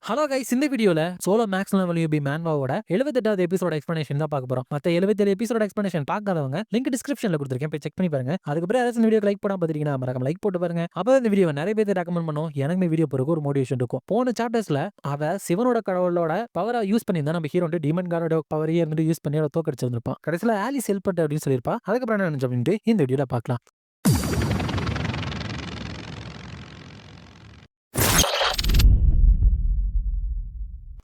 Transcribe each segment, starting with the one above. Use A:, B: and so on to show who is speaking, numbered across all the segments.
A: Hello guys, இந்த வீடியோல solo maths level UP மேன்வாவோட 78வது எபிசோட எக்ஸ்பிளனேஷன் தான் பார்க்க போறோம். மத்த 77 எபிசோட எக்ஸ்பிளனேஷன் பார்க்காதவங்க லிங்க் டிஸ்கிரிப்ஷன்ல கொடுத்துருக்கேன், போய் செக் பண்ணி பாருங்க. அதுக்கப்புறம் யாராச்சும் வீடியோ லைக் பண்ணாம பார்த்துட்டீங்கன்னா மறக்காம லைக் போட்டு பாருங்க. அப்போ இந்த வீடியோ நிறைய பேர் ரெக்கமெண்ட் பண்ணும், எனக்கு வீடியோ போறதுக்கு ஒரு மோட்டிவேஷன் இருக்கும். போன சாப்டர்ஸ்ல அவ சிவனோட கடவுளோட பவரை யூஸ் பண்ணி தான் நம்ம ஹீரோ டீமன் காரோட பவரையே இருந்துட்டு யூஸ் பண்ணி அவளை தோக்கடிச்சிருந்திருப்பான். கடைசியில் ஆலிஸ் ஹெல்ப் பண்ண அப்படின்னு சொல்லியிருப்பா. அதுக்கப்புறம் என்ன நினைச்சு அப்படின்ட்டு இந்த வீடியோல பார்க்கலாம்.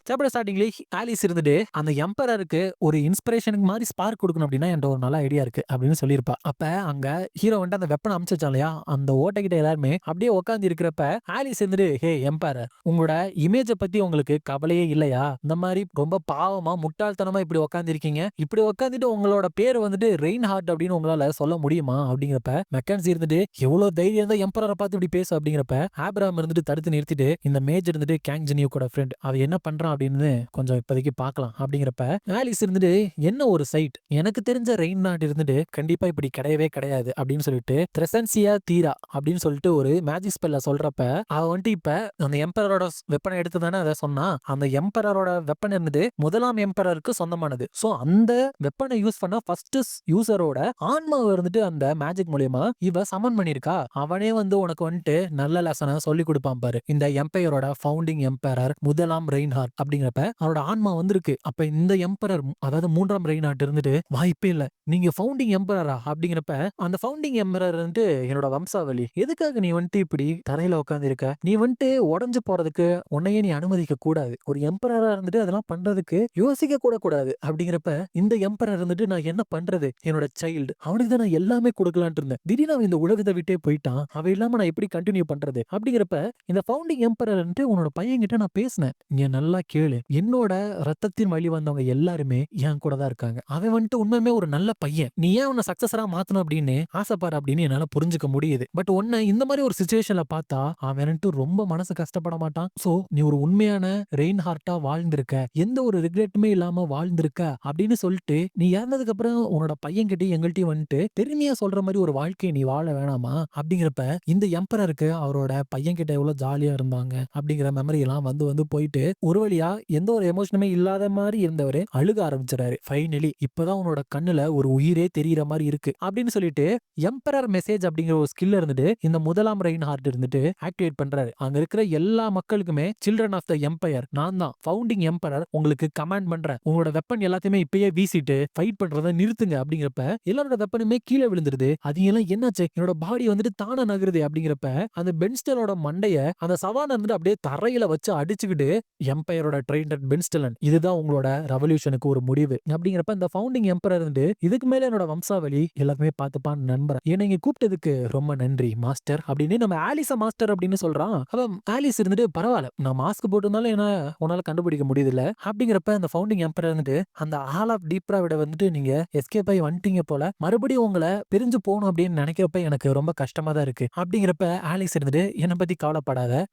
A: சாப்டர் ஸ்டார்டிங்லேயே ஆலிஸ் இருந்துட்டு அந்த எம்பரருக்கு ஒரு இன்ஸ்பிரேஷனுக்கு மாதிரி ஸ்பார்க் கொடுக்கணும் அப்படின்னா என்ற ஒரு நல்ல ஐடியா இருக்கு அப்படின்னு சொல்லியிருப்பா. அப்ப அங்க ஹீரோ வந்துட்டு அந்த வெப்பன் அமைச்சிருச்சான் இல்லையா, அந்த ஓட்டைக்கிட்ட எல்லாருமே அப்படியே உட்காந்து இருக்கிறப்ப ஆலிஸ் இருந்துட்டு, ஹே எம்பரர், உங்களோட இமேஜை பத்தி உங்களுக்கு கவலையே இல்லையா? இந்த மாதிரி ரொம்ப பாவமா முட்டாள்தனமா இப்படி உட்காந்து இருக்கீங்க, இப்படி உட்காந்துட்டு உங்களோட பேர் வந்துட்டு ரெயின் ஹார்ட் அப்படின்னு உங்களால சொல்ல முடியுமா அப்படிங்கிறப்ப மெக்கான்ஸ் இருந்துட்டு, எவ்வளவு தைரியம் தான் எம்பரரை பார்த்து இப்படி பேச அப்படிங்கிறப்ப ஆப்ரஹாம் இருந்துட்டு தடுத்து நிறுத்திட்டு, இந்த மேஜர் இருந்துட்டு கேங் ஜெனியோட ஃப்ரெண்ட், அவ என்ன பண்றான் அப்படின்னு கொஞ்சம் இப்போதைக்கு பார்க்கலாம் அப்படிங்கிறப்ப ஆலிஸ் இருந்துட்டு, என்ன ஒரு சைட், எனக்கு தெரிஞ்ச ரெயின் நாட் இருந்துட்டு கண்டிப்பா இப்படி கிடையவே கிடையாது அப்படின்னு சொல்லிட்டு த்ரெசன்சியா தீரா அப்படின்னு சொல்லிட்டு ஒரு மேஜிக் ஸ்பெல்ல சொல்றப்ப அவ வந்துட்டு இப்ப அந்த எம்பரரோட வெப்பனை எடுத்து தானே அதை சொன்னா. அந்த எம்பரரோட வெப்பன் இருந்தது முதலாம் எம்பரருக்கு சொந்தமானது. சோ அந்த வெப்பனை யூஸ் பண்ண ஃபர்ஸ்ட் யூசரோட ஆன்மாவை இருந்துட்டு அந்த மேஜிக் மூலியமா இவ சமன் பண்ணிருக்கா. அவனே வந்து உனக்கு வந்துட்டு நல்ல லெசனை சொல்லி கொடுப்பான் பாரு. இந்த எம்பையரோட ஃபவுண்டிங் எம்பரர் முதலாம் ரெயின்ஹார்ட் அப்படிங்கிறப்ப அவரோட ஆன்மா வந்திருக்கு. அப்ப இந்த எம்பரர், அதாவது மூன்றாம் ரெயின்ஹார்ட் இருந்துட்டு, வாய்ப்பே இல்ல, நீங்க ஃபவுண்டிங் எம்பரரா அப்படிங்கிறப்ப அந்த ஃபவுண்டிங் எம்பரர் வந்துட்டு என்னோட வம்சாவளி, எதுக்காக நீ வந்துட்டு இப்படி தரையில உட்காந்து இருக்க, நீ வந்துட்டு உடஞ்சு போறதுக்கு உன்னையே நீ அனுமதிக்க கூடாது, ஒரு எம்பரரா இருந்துட்டு அதெல்லாம் பண்றதுக்கு யோசிக்க கூட கூடாது அப்படிங்கிறப்ப இந்த எம்பரர் இருந்துட்டு, நான் என்ன பண்றது, என்னோட சைல்டு, அவனுக்கு தான் நான் எல்லாமே கொடுக்கலான்ட்டு இருந்தேன், திடீர்னு அவன் இந்த உலகத்தை விட்டே போயிட்டான், அவ இல்லாம நான் எப்படி கண்டினியூ பண்றது அப்படிங்கிறப்ப இந்த ஃபவுண்டிங் எம்பரர் உன்னோட பையன் கிட்ட நான் பேசினேன், நீ நல்லா கேளு, என்னோட ரத்தத்தின் வழி வந்தவங்க எல்லாருமே என் கூட தான் இருக்காங்க, அவன் வந்துட்டு உண்மையுமே ஒரு நல்ல பையன், நீ ஏன் உன்னை சக்சஸரா மாத்தணும் அப்படின்னு ஆசைப்பாரு அப்படின்னு என்னால புரிஞ்சுக்க முடியுது. பட் உன்னை இந்த மாதிரி ஒரு சிச்சுவேஷன்ல பார்த்தா அவன் ரொம்ப மனசு கஷ்டப்பட மாட்டான். சோ நீ ஒரு உண்மையான ரெயின் ஹார்ட்டா வாழ்ந்திருக்க, எந்த ஒரு ரிக்ரெட்டுமே இல்லாம வாழ்ந்திருக்க அப்படின்னு சொல்லிட்டு நீ இறந்ததுக்கு அப்புறம் உன்னோட பையன் கிட்ட எங்கள்கிட்டயும் வந்துட்டு பெருமையா சொல்ற மாதிரி ஒரு வாழ்க்கையை நீ வாழ வேணாமா அப்படிங்கிறப்ப இந்த எம்பரருக்கு அவரோட பையன் கிட்ட எவ்வளவு ஜாலியா இருந்தாங்க அப்படிங்கிற மெமரி எல்லாம் வந்து வந்து போயிட்டு ஒரு வழியா எந்த ஒரு எமோஷனுமே இல்லாத மாதிரி இருந்தவரு அழுக ஆரம்பிச்சிடாரு. ஃபைனலி இப்பதான் உன்னோட கண்ணுல ஒரு உயிரே தெரியற மாதிரி இருக்கு அப்படின்னு சொல்லிட்டு எம்பரர் மெசேஜ் அப்படிங்கிற ஒரு ஸ்கில் இருந்துட்டு இந்த முதலாம் ரெயின் ஹார்ட் இருந்துட்டு ஆக்டிவேட் பண்றாரு. அங்க இருக்கிற எல்லா மக்களுக்குமே சில்ட்ரன் ஆஃப் த எம்பையர், நான் தான் ஃபவுண்டிங் எம்பரர், உங்களுக்கு கமாண்ட் பண்றேன், உங்களோட வெப்பன் எல்லாத்தையுமே இப்பயே வீசிட்டு ஃபைட் பண்றதை நிறுத்துங்க அப்படிங்கிறப்ப எல்லாரோட வெப்பனுமே கீழே விழுந்துருது. அது எல்லாம் என்னாச்சு, என்னோட பாடி வந்துட்டு தானா நகருது அப்படிங்கிறப்ப அந்த பென்ஸ்டலோட மண்டைய அந்த சவான இருந்துட்டு அப்படியே தரையில வச்சு அடிச்சுக்கிட்டு, எம்பையரோட ட்ரெயின்டர் பென்ஸ்டலன், இதுதான் உங்களோட ரெவல்யூஷனுக்கு ஒரு முடிவு அப்படிங்கிறப்ப இந்த ஃபவுண்டிங் எம்பரர் இருந்து, இதுக்கு மேல என்னோட வம்சாவளி எல்லாருமே பார்த்துப்பான்னு நம்புறேன், என்னை இங்க கூப்பிட்டதுக்கு ரொம்ப நன்றி மாஸ்டர் அப்படின்னு நம்ம ஆலிஸ மாஸ்டர் அப்படின்னு சொல்றான். அப்ப ஆலிஸ் இருந்துட்டு, பரவாயில்ல, நான் மாஸ்க் போட்டிருந்தாலும் என்ன உன்னால கண்டுபிடிக்க முடியுதுல்ல அப்படிங்கிறப்ப அந்த ஃபவுண்டிங் எம்பரர் இருந்துட்டு, அந்த ஆல் ஆஃப் டீப்ரா விட வந்துட்டு நீங்க எஸ்கேப் ஆகி வந்துட்டீங்க போல, மறுபடியும் உங்களை பிரிஞ்சு போகணும் அப்படின்னு நினைக்கிறப்ப எனக்கு ரொம்ப கஷ்டமா தான் இருக்கு அப்படிங்கிறப்ப ஆலிஸ் இருந்துட்டு, என்னை பத்தி கவலைப்படாத,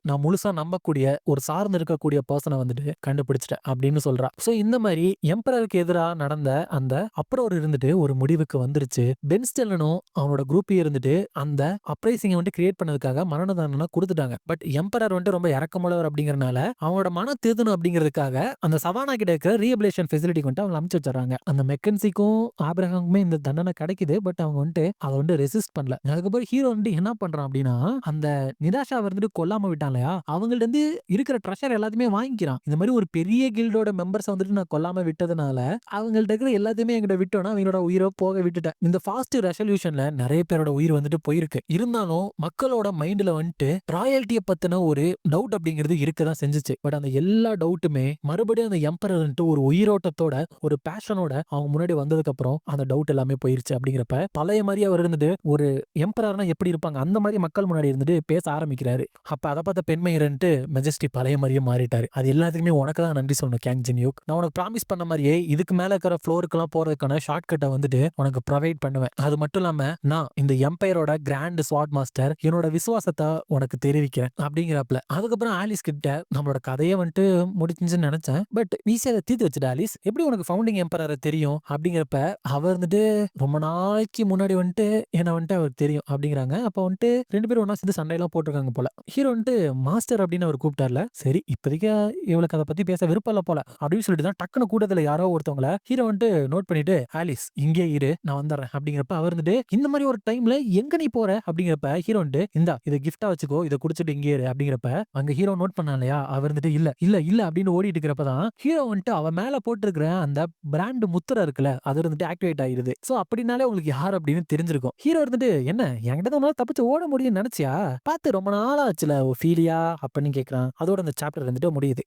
A: நான் முழுசா நம்பக்கூடிய ஒரு சார்ந்து இருக்கக்கூடிய பர்சனை வந்துட்டு கண்டுபிடிச்சிட்டேன் அப்படின்னு சொல்றா. சோ இந்த மாதிரி எம்பரருக்கு எதிராக நடந்த அந்த அப்ரோர் இருந்துட்டு ஒரு முடிவுக்கு வந்துருச்சு. பென்ஸ்டலனும் அவனோட குரூப் இருந்துட்டு அந்த அப்ரைசிங் வந்து கிரியேட் பண்ணதுக்காக மரண தண்டனை கொடுத்துட்டாங்க. பட் எம்பரர் வந்து ரொம்ப இறக்கமுள்ளவர் அப்படிங்கறனால அவனோட மன தேர்தணும் அப்படிங்கிறதுக்காக அந்த சவானா கிட்ட இருக்கிற ரீஹபிலேஷன் ஃபெசிலிட்டி வந்து அவங்க அமைச்சு வச்சாங்க. அந்த மெக்கன்சிக்கும் ஆப்ரஹாமுமே இந்த தண்டனை கிடைக்குது. பட் அவங்க வந்துட்டு அதை வந்து ரெசிஸ்ட் பண்ணல. அதுக்கப்புறம் ஹீரோ வந்து என்ன பண்றான் அப்படின்னா, அந்த நிராஷா வந்துட்டு கொல்லாம விட்டான் இல்லையா, அவங்கள்ட்ட இருந்து இருக்கிற ட்ரெஷர் எல்லாத்தையுமே வாங்கிக்கிறான். இந்த மாதிரி ஒரு பெரிய கில்டோட மெம்பர்ஸ் வந்துட்டு நான் கொல்லாம விட்டதுனால அவங்கள்ட்ட இருக்கிற எல்லாத்தையுமே என்கிட்ட விட்டோம்னா அவங்களோட உயிரை போக விட்டுட்டேன். இந்த ஃபாஸ்ட் ரெசல்யூஷன்ல நிறைய பேரோட உயிர் வந்துட்டு போயிருக்கு. இருந்தாலும் மக்களோட மைண்ட்ல வந்துட்டு ராயல்ட்டியை பத்தின ஒரு டவுட் அப்படிங்கிறது இருக்கதான் செஞ்சுச்சு. பட் அந்த எல்லா டவுட்டுமே மறுபடியும் அந்த எம்பரர் ஒரு உயிரோட்டத்தோட ஒரு பேஷனோட அவங்க முன்னாடி வந்ததுக்கு அப்புறம் அந்த டவுட் எல்லாமே போயிருச்சு. அப்படிங்கிறப்ப பழைய மாதிரி அவர் இருந்தது ஒரு எம்பரர்னா எப்படி இருப்பாங்க அந்த மாதிரி மக்கள் முன்னாடி இருந்துட்டு பேச ஆரம்பிக்கிறாரு. அப்ப அதை பார்த்த பெண்மையரன்ட்டு மெஜஸ்டி பழைய மாதிரியே மாறிடுச்சு. சொல்லிட்டாரு. அது எல்லாத்துக்குமே உனக்கு தான் நன்றி சொல்லணும் கேங் ஜின்யூக். நான் உனக்கு ப்ராமிஸ் பண்ண மாதிரியே இதுக்கு மேல இருக்கிற ஃப்ளோருக்குலாம் போறதுக்கான ஷார்ட் கட்டை வந்துட்டு உனக்கு ப்ரொவைட் பண்ணுவேன். அது மட்டும் இல்லாம நான் இந்த எம்பையரோட கிராண்ட் ஸ்வாட் மாஸ்டர் என்னோட விசுவாசத்தை உனக்கு தெரிவிக்கிறேன் அப்படிங்கிறப்பல அதுக்கப்புறம் ஆலிஸ் கிட்ட நம்மளோட கதையை வந்துட்டு முடிச்சுன்னு நினைச்சேன். பட் ஈஸியா அதை தீர்த்து வச்சுட்டு ஆலிஸ் எப்படி உனக்கு ஃபவுண்டிங் எம்பரரை தெரியும் அப்படிங்கிறப்ப அவர் வந்துட்டு ரொம்ப நாளைக்கு முன்னாடி வந்துட்டு என்ன வந்துட்டு அவருக்கு தெரியும் அப்படிங்கிறாங்க. அப்ப வந்துட்டு 2 பேரும் ஒண்ணா சேர்ந்து சண்டையெல்லாம் போட்டிருக்காங்க போல. ஹீரோ வந்துட்டு மாஸ்டர் அப்படின்னு அவர் கூப்பிட்டார்ல, சரி இப்போதைக்கு இவளுக்கு அதை பத்தி பேச விருப்பம் இல்ல போல அப்படின்னு சொல்லிட்டு தான் டக்குனு கூட்டத்துல யாரோ ஒருத்தவங்கள ஹீரோ வந்துட்டு நோட் பண்ணிட்டு ஆலிஸ் இங்கே இரு நான் வந்துடுறேன் அப்படிங்கிறப்ப அவர் வந்துட்டு இந்த மாதிரி ஒரு டைம்ல எங்க நீ போற அப்படிங்கிறப்ப ஹீரோ வந்துட்டு இந்தா இதை கிஃப்டா வச்சுக்கோ இதை குடிச்சிட்டு இங்கே இரு அப்படிங்கிறப்ப அங்க ஹீரோ நோட் பண்ணா இல்லையா, அவர் வந்துட்டு இல்ல இல்ல இல்ல அப்படின்னு ஓடிட்டு இருக்கிறப்பதான் ஹீரோ வந்துட்டு அவ மேல போட்டிருக்கிற அந்த பிராண்ட் முத்திரை இருக்குல்ல அது வந்துட்டு ஆக்டிவேட் ஆயிருது. சோ அப்படின்னாலே உங்களுக்கு யார் அப்படின்னு தெரிஞ்சிருக்கும். ஹீரோ இருந்துட்டு என்ன என்கிட்ட உன்னால தப்பிச்சு ஓட முடியும்னு நினைச்சியா, பார்த்து ரொம்ப நாளா ஆச்சுல ஒஃபீலியா அப்படின்னு கேக்குறான். அதோட அந்த சாப்டர் வந்துட்டு முடியுது.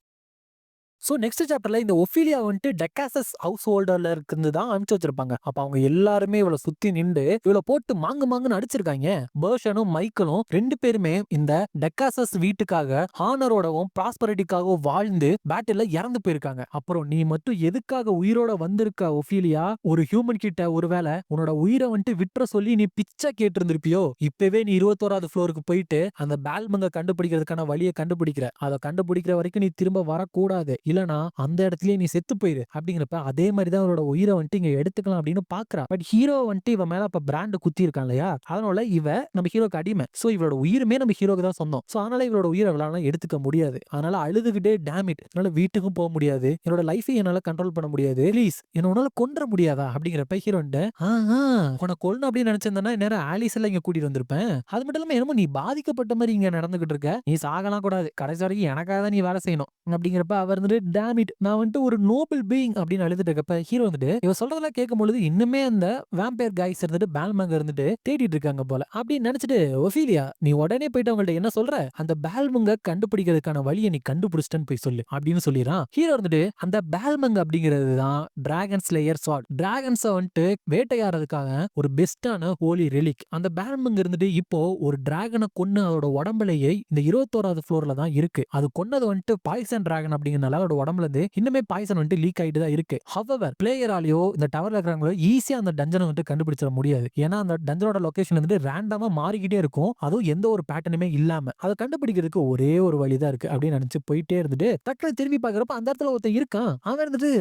A: சோ நெக்ஸ்ட் சாப்டர்ல இந்த ஒஃபீலியா வந்துட்டு டெக்காசஸ் ஹவுஸ் ஹோல்டர்ல இருந்து தான் அனுப்பிச்சு வச்சிருப்பாங்க. அப்ப அவங்க எல்லாருமே இவளை சுத்தி நின்று இவளை போட்டு மாங்கு மாங்குன்னு அடிச்சிருக்காங்க. பர்ஷனும் மைக்கேலும் 2 பேருமே இந்த டெக்காசஸ் வீட்டுக்காக ஹானரோடவும் ப்ராஸ்பரிட்டிக்காகவும் வாழ்ந்து பேட்டில்ல இறந்து போயிருக்காங்க. அப்புறம் நீ மட்டும் எதுக்காக உயிரோட வந்திருக்க ஒஃபீலியா, ஒரு ஹியூமன் கிட்ட ஒருவேளை உன்னோட உயிரை வந்துட்டு விட்டுற சொல்லி நீ பிச்சை கேட்டு இருந்திருப்பியோ, இப்பவே நீ 21வது ஃப்ளோருக்கு போயிட்டு அந்த பேல்மங்க கண்டுபிடிக்கிறதுக்கான வழியை கண்டுபிடிக்கிற, அதை கண்டுபிடிக்கிற வரைக்கும் நீ திரும்ப வரக்கூடாது, இல்லனா அந்த இடத்துலயே நீ செத்து போயிரு அப்படிங்கிறப்ப அதே மாதிரி தான் அவரோட உயிரை வந்துட்டு இங்க எடுத்துக்கலாம் அப்படின்னு பாக்குறா. பட் ஹீரோ வந்துட்டு இவ மேல அப்ப பிராண்ட் குத்தி இருக்கான் இல்லையா, அதனால இவ நம்ம ஹீரோக்கு அடிமை. சோ இவளோட உயிருமே நம்ம ஹீரோக்கு தான் சொந்தம். சோ அதனால இவளோட உயிரை அவளால எடுத்துக்க முடியாது. அதனால அழுதுகிட்டே டேமிட் என்னால வீட்டுக்கும் போக முடியாது, என்னோட லைஃபை என்னால கண்ட்ரோல் பண்ண முடியாது, ப்ளீஸ் என்ன உன்னால கொன்ற முடியாதா அப்படிங்கிறப்ப ஹீரோ உன கொல்லணும் அப்படின்னு நினைச்சிருந்தா நேரம் ஆலிஸ் எல்லாம் இங்க கூட்டிட்டு வந்திருப்பேன். அது மட்டும் இல்லாம என்னமோ நீ பாதிக்கப்பட்ட மாதிரி இங்க நடந்துகிட்டு இருக்க, நீ சாகலாம் கூடாது, கடைசி வரைக்கும் எனக்காக தான் நீ வேலை செய்யணும் அப்படிங்கிறப்ப அவர் வந்துட்டு டேமிட் நான் வந்துட்டு ஒரு நோபல் பீயிங் அப்படின்னு அழுதுட்டு இருக்கப்ப ஹீரோ வந்துட்டு இவ சொல்றதெல்லாம் கேட்கும் பொழுது இன்னுமே அந்த வேம்பயர் கைஸ் இருந்துட்டு பேல்மங்க இருந்துட்டு தேடிட்டு இருக்காங்க போல அப்படின்னு நினைச்சிட்டு ஒஃபீலியா நீ உடனே போயிட்டு அவங்கள்ட்ட என்ன சொல்ற, அந்த பேல்மங்க கண்டுபிடிக்கிறதுக்கான வழியை நீ கண்டுபிடிச்சிட்டன்னு போய் சொல்லு அப்படின்னு சொல்லிடுறான். ஹீரோ வந்துட்டு அந்த பேல்மங்க அப்படிங்கிறது தான் டிராகன் ஸ்லேயர் ஸ்வார்ட். டிராகன்ஸை வந்துட்டு வேட்டையாடுறதுக்காக ஒரு பெஸ்டான ஹோலி ரெலிக். அந்த பேல்மங்க இருந்துட்டு இப்போ ஒரு டிராகனை கொன்னு அதோட உடம்புலயே இந்த 21வது ஃப்ளோர்ல தான் இருக்கு. அது கொன்னது வந்துட்டு பாய்சன் டிராகன் அப்படிங்கறனால அதோட உடம்புல இருந்து இன்னுமே பாய்சன் வந்துட்டு லீக் ஆயிட்டு தான் இருக்கு. ஹவவர் பிளேயராலேயோ இந்த டவர்ல இருக்கிறவங்களோ ஈஸியா அந்த டஞ்சனை வந்துட்டு கண்டுபிடிச்சிட முடியாது. ஏன்னா அந்த டஞ்சனோட லொகேஷன் வந்துட்டு ரேண்டமா மாறிக்கிட்டே இருக்கும், அதுவும் எந்த ஒரு பேட்டர்னுமே இல்லாம. அதை கண்டுபிடிக்கிறதுக்கு ஒரே ஒரு வழிதான் இருக்கு அப்படின்னு நினைச்சு போயிட்டே இருந்துட்டு டக்குனு திரும்பி பாக்குறப்ப அந்த இடத்துல ஒருத்தன் இருக்கான். அவன் இருந்துட்டு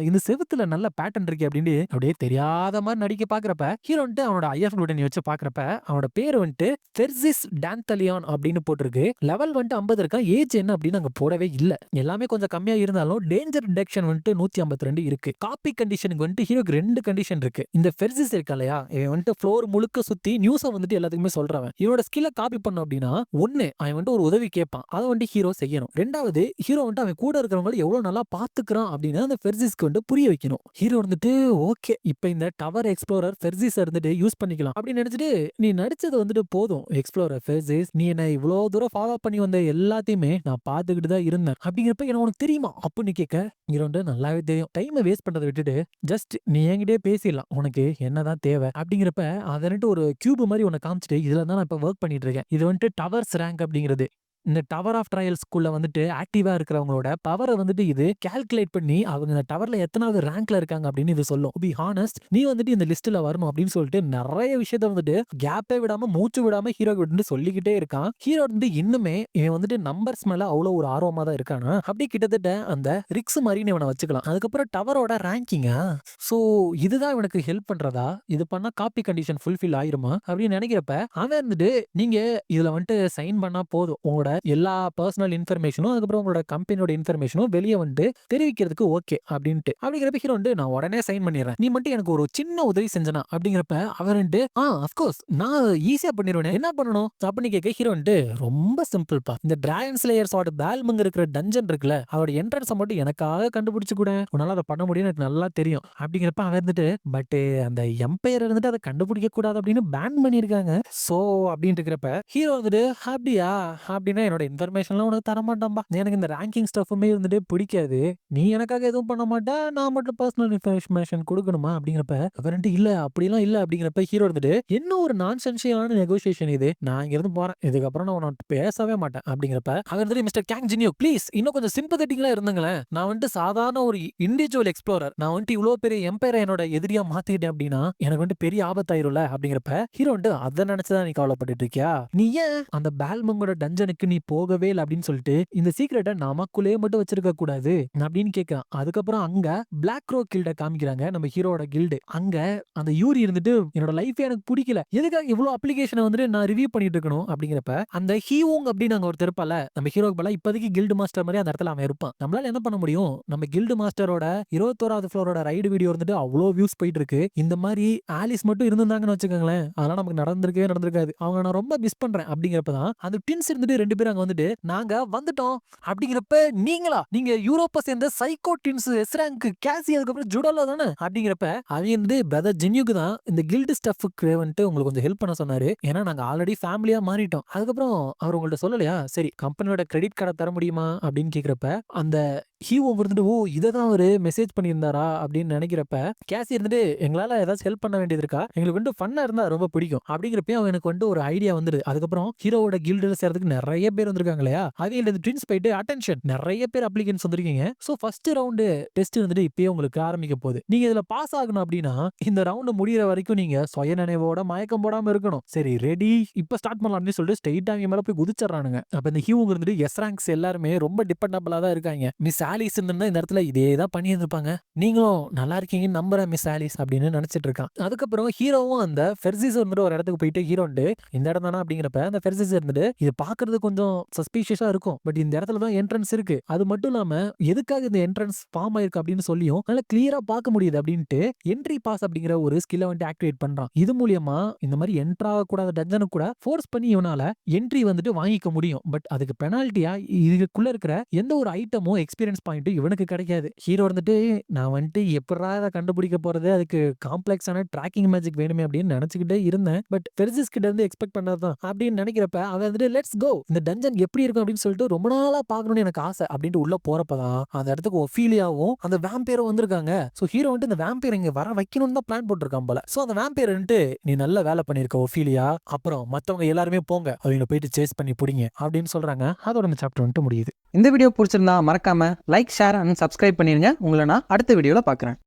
A: இந்த செவுத்துல நல்ல பேட்டர்ன் இருக்கு அப்படின்னு அப்படியே தெரியாத மாதிரி நடிக்க பாக்குறப்ப ஹீரோ வந்துட்டு அவனோட ஐஎஃப் குளூட்டனி வச்சு பாக்குறப்ப அவனோட பேர் வந்துட்டு தெர்சிஸ் டான்தலியான் அப்படின்னு போட்டிருக்கு. லெவல் வந்துட்டு 50 இருக்கா, ஏஜ் என்ன அப்படின்னு அங்க போடவே இல்ல. எல்லாமே கொஞ்சம் கம்மியா இருந்தாலும் டேஞ்சர் டிடெக்ஷன் வந்துட்டு 152 இருக்கு. காப்பி கண்டிஷனுக்கு வந்துட்டு ஹீரோக்கு 2 கண்டிஷன் இருக்கு. இந்த ஃபெர்சிஸ் இருக்கா இல்லையா, இவன் வந்துட்டு ஃப்ளோர் முழுக்க சுத்தி நியூஸை வந்துட்டு எல்லாத்துக்குமே சொல்றவன். இவனோட ஸ்கில்ல காப்பி பண்ண அப்படின்னா ஒண்ணு அவன் வந்துட்டு ஒரு உதவி கேட்பான், அதை வந்துட்டு ஹீரோ செய்யணும். ரெண்டாவது ஹீரோ வந்துட்டு அவன் கூட இருக்கிறவங்க எவ்வளவு நல்லா பாத்துக்கிறான் அப்படின்னு அந்த ஃபெர்சிஸ்க்கு வந்து புரிய வைக்கணும். ஹீரோ வந்துட்டு ஓகே இப்ப இந்த டவர் எக்ஸ்ப்ளோரர் ஃபெர்சிஸ் இருந்துட்டு யூஸ் பண்ணிக்கலாம் அப்படின்னு நினைச்சிட்டு நீ நடிச்சது வந்துட்டு போதும் எக்ஸ்ப்ளோரர் ஃபெர்சிஸ், நீ என்ன இவ்வளவு தூரம் ஃபாலோ பண்ணி வந்த எல்லாத்தையுமே நான் பாத்துக்கிட்டு தான் இருந்தேன் அப்படிங்கிறப்ப எனக்கு உனக்கு தெரியுமா அப்படின்னு கேட்க ஹீரோ நல்லாவே தெரியும், டைமை வேஸ்ட் பண்றதை விட்டுட்டு ஜஸ்ட் நீ என்கிட்டே பேசிடலாம், உனக்கு என்னதான் தேவை அப்படிங்கிறப்ப அதன்ட்டு ஒரு கியூப் மாதிரி உனக்கு காமிச்சிட்டு இதுல தான் நான் இப்ப ஒர்க் பண்ணிட்டு இருக்கேன். இது வந்துட்டு டவர்ஸ் ரேங்க் அப்படிங்கிறது. இந்த டவர் ஆஃப் ட்ரையல்ஸ்குள்ள வந்துட்டு ஆக்டிவா இருக்கிறவங்களோட பவரை வந்துட்டு இது கால்குலேட் பண்ணி அவங்க இந்த டவர்ல எத்தனாவது ரேங்க்ல இருக்காங்க அப்படின்னு இது சொல்லும். பி ஹானஸ்ட் நீ வந்துட்டு இந்த லிஸ்ட்ல வரணும் அப்படின்னு சொல்லிட்டு நிறைய விஷயத்த வந்துட்டு கேப்பே விடாம மூச்சு விடாம ஹீரோ வந்து சொல்லிக்கிட்டே இருக்கான். ஹீரோ வந்து இன்னுமே இவன் வந்துட்டு நம்பர்ஸ் மேல அவ்வளவு ஒரு ஆர்வமா தான் இருக்கானா, அப்படி கிட்டத்தட்ட அந்த ரிக்ஸ் மாதிரி இவனை வச்சுக்கலாம். அதுக்கப்புறம் டவரோட ரேங்கிங்கா, சோ இதுதான் இவனுக்கு ஹெல்ப் பண்றதா, இது பண்ணா காப்பி கண்டிஷன் ஃபுல்ஃபில் ஆயிருமா அப்படின்னு நினைக்கிறப்ப அவன் வந்துட்டு நீங்க இதுல வந்துட்டு சைன் பண்ணா போதும், உங்களோட எல்லா பர்சனல் இன்ஃபர்மேஷனும் அதுக்கப்புறம் உங்களோட கம்பெனியோட இன்ஃபர்மேஷனும் வெளியே வந்து தெரிவிக்கிறதுக்கு ஓகே அப்படின்ட்டு. அப்படிங்கிறப்ப ஹீரோ வந்து நான் உடனே சைன் பண்ணிடுறேன், நீ மட்டும் எனக்கு ஒரு சின்ன உதவி செஞ்சனா அப்படிங்கிறப்ப அவர் வந்துட்டு அஃப்கோர்ஸ் நான் ஈஸியா பண்ணிடுவேன், என்ன பண்ணணும் அப்படின்னு கேட்க ஹீரோ வந்துட்டு ரொம்ப சிம்பிள்ப்பா, இந்த டிராகன் ஸ்லேயர்ஸோட பேல்மங்க இருக்கிற டஞ்சன் இருக்குல்ல அதோட என்ட்ரன்ஸை மட்டும் எனக்காக கண்டுபிடிச்சு கூட உன்னால அதை பண்ண முடியும்னு எனக்கு நல்லா தெரியும் அப்படிங்கிறப்ப அவர் வந்துட்டு பட் அந்த எம்பையர் இருந்துட்டு அதை கண்டுபிடிக்க கூடாது அப்படின்னு பேன் பண்ணியிருக்காங்க. சோ அப்படின்னு இருக்கிறப்ப ஹீரோ வந்துட்டு அப்படியா அப்படின்னா அப்படின்னா என்னோட இன்ஃபர்மேஷன்லாம் உனக்கு தரமாட்டான்பா. எனக்கு இந்த ரேங்கிங் ஸ்டஃப்புமே வந்துட்டு பிடிக்காது. நீ எனக்காக எதுவும் பண்ண மாட்ட. நான் மட்டும் பர்சனல் இன்ஃபர்மேஷன் குடுக்கணுமா? அப்படிங்கிறப்ப, அவர் வந்துட்டு இல்ல அப்படிலாம் இல்ல அப்படிங்கிறப்ப ஹீரோ வந்துட்டு, என்ன ஒரு நான்சென்சியலான நெகோசியேஷன் இது. நான் இங்கிருந்து போறேன். இதுக்கப்புறம் நான் உன்ன பேசவே மாட்டேன் அப்படிங்கிறப்ப, அவர் வந்துட்டு மிஸ்டர் கேங் ஜின்யூ ப்ளீஸ் இன்னும் கொஞ்சம் சிம்பத்தட்டிக்கலா இருந்துங்களேன். நான் வந்துட்டு சாதாரண ஒரு இண்டிவிஜுவல் எக்ஸ்ப்ளோரர். நான் வந்துட்டு இவ்ளோ பெரிய எம்பையர என்னோட எதிரியா மாத்திக்கிட்டேன் அப்படின்னா, எனக்கு வந்துட்டு பெரிய ஆபத்தாயிரும்ல அப்படிங்கிறப்ப, ஹீரோ வந்துட்டு அத நினைச்சு தான் நீ கவலைப்பட்டுட்டு இருக்கியா? நீ ஏன் அந்த பால்மங்கோட டஞ்சனுக்கு நீ போகவே இல்ல அப்படின்னு சொல்லிட்டு, இந்த சீக்ரெட்ட நமக்குள்ளேயே மட்டும் வச்சிருக்க கூடாது அப்படின்னு கேட்கிறான். அதுக்கப்புறம் அங்க பிளாக் க்ரோ கில்ட காமிக்கிறாங்க. நம்ம ஹீரோட கில்டு. அங்க அந்த யூரி இருந்துட்டு என்னோட லைஃபே எனக்கு பிடிக்கல. எதுக்காக இவ்ளோ அப்ளிகேஷன வந்துட்டு நான் ரிவ்யூ பண்ணிட்டு இருக்கணும் அப்படிங்கிறப்ப, அந்த ஹீவோங் அப்படின்னு அங்க ஒருத்தர் இருப்பான்ல, நம்ம ஹீரோக்கு பதிலா இப்போதைக்கு கில்டு மாஸ்டர் மாதிரி அந்த இடத்துல அவன் இருப்பான். நம்மளால என்ன பண்ண முடியும்? நம்ம கில்டு மாஸ்டரோட 21வது ஃப்ளோரோட ரைடு வீடியோ இருந்துட்டு அவ்ளோ வியூஸ் போயிட்டு இருக்கு. இந்த மாதிரி ஆலிஸ் மட்டும் இருந்திருந்தாங்கன்னு வச்சுக்கோங்களேன், அதெல்லாம் நமக்கு நடந்திருக்கவே நடந்திருக்காது. அவங்க நான் ரொம்ப மிஸ் பண்றேன் அப்படிங்கிறப்ப தான் அந்த ட்வின்ஸ் இருந்துட்டு 2 பேரும் அங்க வந்துட்டு நாங்க வந்துட்டோம் அப்படிங்கிறப்ப, நீங்க யூரோப்ப சேர்ந்த சைக்கோ ட்வின்ஸ் எஸ் ரேங்க் கேசி அதுக்கப்புறம் ஜுடோலோ தானே அப்படிங்கிறப்ப, அவங்க வந்து பிரதர் ஜென்யூக்கு தான் இந்த கில்டு ஸ்டஃப்க்கு வந்துட்டு உங்களுக்கு கொஞ்சம் ஹெல்ப் பண்ண சொன்னாரு. ஏன்னா நாங்க ஆல்ரெடி ஃபேமிலியா மாறிட்டோம். அதுக்கப்புறம் அவர் உங்கள்ட்ட சொல்லலையா? சரி கம்பெனியோட கிரெடிட் கார்டை தர முடியுமா அப்படின்னு கேக்குறப்ப, அந்த ஹீரோ இருந்துட்டு ஓ இததான் அவரு மெசேஜ் பண்ணியிருந்தாரா அப்படின்னு நினைக்கிறப்ப, கேசி இருந்துட்டு எங்களால ஏதாச்சும் ஹெல்ப் பண்ண வேண்டியது இருக்கா? எங்களுக்கு வந்து ஃபன்னா இருந்தா ரொம்ப பிடிக்கும் அப்படிங்கிறப்ப அவனுக்கு வந்து ஒரு ஐடியா வந்துருது. அதுக்கப்புறம் ஹீரோவோட கில்டுல சேர்றதுக்கு நிறைய பேர் வந்திருக்காங்க இல்லையா? அவங்க இந்த ட்வின்ஸ் போயிட்டு அட்டென்ஷன் நிறைய பேர் அப்ளிகன்ஸ் வந்திருக்கீங்க. சோ ஃபர்ஸ்ட் ரவுண்டு டெஸ்ட் வந்துட்டு இப்பயே உங்களுக்கு ஆரம்பிக்க போகுது. நீங்க இதுல பாஸ் ஆகணும் அப்படின்னா இந்த ரவுண்ட் முடியற வரைக்கும் நீங்க சுய நினைவோட மயக்கம் போடாம இருக்கணும். சரி ரெடி இப்ப ஸ்டார்ட் பண்ணலாம் அப்படின்னு சொல்லிட்டு ஸ்ட்ரைட்டா அவங்க மேல போய் குதிச்சறானுங்க. அப்ப இந்த ஹியூ இருந்துட்டு எஸ் ரேங்க்ஸ் எல்லாருமே ரொம்ப டிபெண்டபிளா தான் இருக்காங்க. மிஸ் ஆலிஸ் இருந்தா இந்த இடத்துல இதே தான் பண்ணி இருந்திருப்பாங்க. நீங்களும் நல்லா இருக்கீங்கன்னு நம்புறேன் மிஸ் ஆலிஸ் அப்படின்னு நினைச்சிட்டு இருக்கான். அதுக்கப்புறம் ஹீரோவும் அந்த ஃபெர்சிஸ் வந்துட்டு ஒரு இடத்துக்கு போயிட்டு ஹீரோண்டு இந்த இடம் தானா அப்படிங்கிறப்ப அந்த ஃபெர்சிஸ் இருந்துட்டு இது பாக்குறது கொஞ்சம் சஸ்பீஷியஸா இருக்கும். பட் இந்த இடத்துல தான் என்ட்ரன்ஸ் இருக்கு. அது மட்டும் இல்லாம எதுக்காக இந்த என்ட்ரன்ஸ் ஃபார்ம் ஆயிருக்கு அப்படின்னு சொல்லியும் நல்லா கிளியரா பார்க்க முடியுது அப்படின்ட்டு என்ட்ரி பாஸ் அப்படிங்கிற ஒரு ஸ்கில்லை வந்து ஆக்டிவேட் பண்றான். இது மூலியமா இந்த மாதிரி என்ட்ரு ஆகக்கூடாத டஞ்சனு கூட ஃபோர்ஸ் பண்ணி இவனால என்ட்ரி வந்துட்டு வாங்கிக்க முடியும். பட் அதுக்கு பெனால்ட்டியா இதுக்குள்ள இருக்கிற எந்த ஒரு ஐட்டமும் எக்ஸ்பீரியன்ஸ் பாயிண்ட் இவனுக்கு கிடைக்காது. ஹீரோ வந்துட்டு நான் வந்துட்டு எப்படா அதை கண்டுபிடிக்க போறது, அதுக்கு காம்ப்ளெக்ஸான ட்ராக்கிங் மேஜிக் வேணுமே அப்படின்னு நினைச்சுக்கிட்டே இருந்தேன். பட் பெர்சிஸ் கிட்ட இருந்து எக்ஸ்பெக்ட் பண்ணதான் அப்படின்னு நினைக்கிறப்ப அவன் வந்துட்டு லெட்ஸ் கோ இந்த டஞ்சன் எப்படி இருக்கும் அப்படின்னு சொல்லிட்டு ரொம்ப நாளா பாக்கணும்னு எனக்கு ஆசை அப்படின்ட்டு உள்ள போறப்பதான் அந்த இடத்துக்கு ஒஃபீலியாவும் அந்த வேம்பையரும் வந்திருக்காங்க. சோ ஹீரோ வந்துட்டு இந்த வேம்பையர் இங்க வர வைக்கணும்னு தான் பிளான் போட்டிருக்கான் போல. சோ அந்த வேம்பையர் வந்துட்டு நீ நல்ல வேலை பண்ணிருக்க ஒஃபீலியா, அப்புறம் மத்தவங்க எல்லாருமே போங்க அவங்கள போயிட்டு சேஸ் பண்ணி புடிங்க அப்படின்னு சொல்றாங்க. அதோட இந்த சாப்டர் வந்துட்டு முடியுது.
B: இந்த வீடியோ பிடிச்சிருந்தா மறக்காம லைக், ஷேர் அண்ட் சப்ஸ்கிரைப் பண்ணிருங்க. உங்களை நான் அடுத்த வீடியோல பார்க்குறேன்.